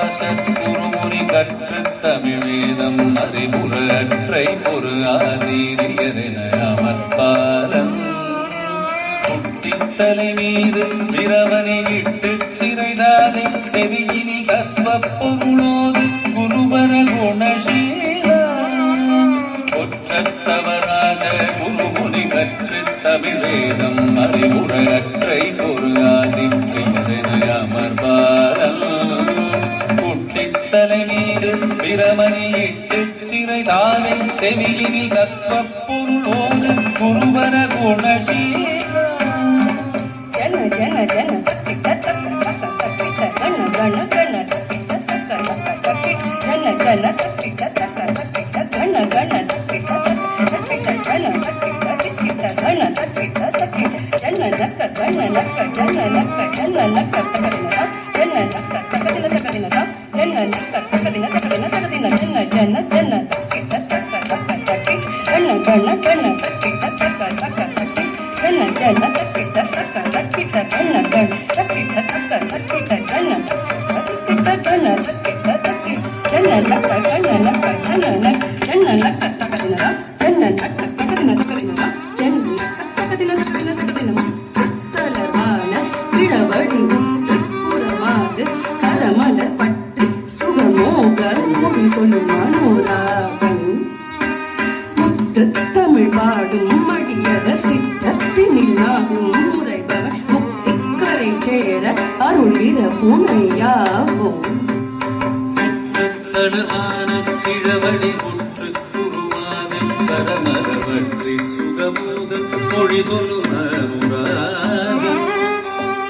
குருமுனி கற்று தமிழ் வேதம் அறிவுரை பொரு ஆசிரியரென அமர்பாலம் குட்டித்தலை மீது பிறவனை இட்டு சிறைதானே செவியினி கற்ப பொருளோது குருவர குணசீலா ஒற்றத்தவராச குருமுனி கற்று தமிழ் வேதம் அறிவுரை பொரு ஆசிரியரென அமர்பாலம் குட்டித்தலை மீது பிரமணி இட்டு சிறைதானே செவியினில் கற்ப பொருளோடு குருவர குணசீலா ஜன ஜன ஜன சக்தி தக்க தக்க சக்தி கண கண கண சக்தி தக்க தக்க சக்தி ஜன ஜன சக்தி தக்க சக்தி கண கண சக்தி சக்தி ஜன சக்தி சக்தி கண சக்தி சக்தி ஜன நக்க கண நக்க ஜன நக்க ஜன நக்க தகதின ஜன நக்க தகதின தகதின ஜன நக்க தகதின தகதின தகதின ஜன ஜன ஜன சக்தி தக்க தக்க சக்தி கண கண கண சக்தி தக்க தக்க சக்தி ஜன ஜன சக்தி தக்க சக்தி கண கண சக்தி தக்க சக்தி கண சக்தி கண சக்தி சக்தி ஜன நக்க கண நக்க ஜன நக்க ஜன நக்க தகதின ஜன நக்க தகதின தகதின ஜன நக்க தகதின தகதின தகதின தலவான இளவடி புறவாது கரமத பட்டு சுகமோக மொழி சொல்லும் மனோராகன் முத்து தமிழ் பாடும் மடியத சித்தத்தினில் ஆகும் முறைபவன் முக்திக்கரை சேர அருளிர புனையாவோம் தளவான கிழவடி முற்று குருவாத கரமரவற்றி சுகமோக மொழி சொல்லும்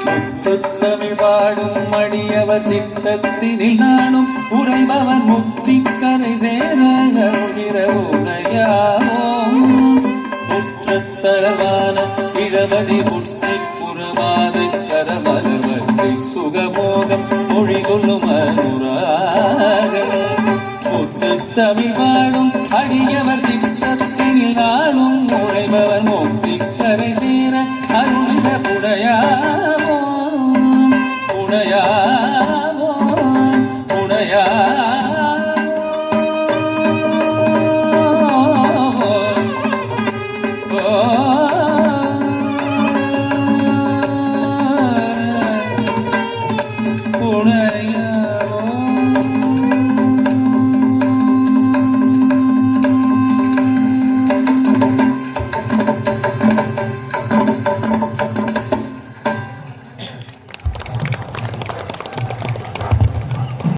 முத்துத்தமிழ் பாடும் மடியவர் சித்தத்தினில் நானும் உறைபவன் முக்திக்கரை சேர அருளிர உரையாவோம் முற்றத்தளவான கிழவடி முற்றி புறவாத கரமரவற்றி சுகமோகம் மொழி சொல்லும் தமிழ் வாழும் அடியவர் சித்தத்தினில் நாளும் உழைபவர் முக்திக்கரை சேர அருளிர புடையாவோம் புடையாவோம் புடையா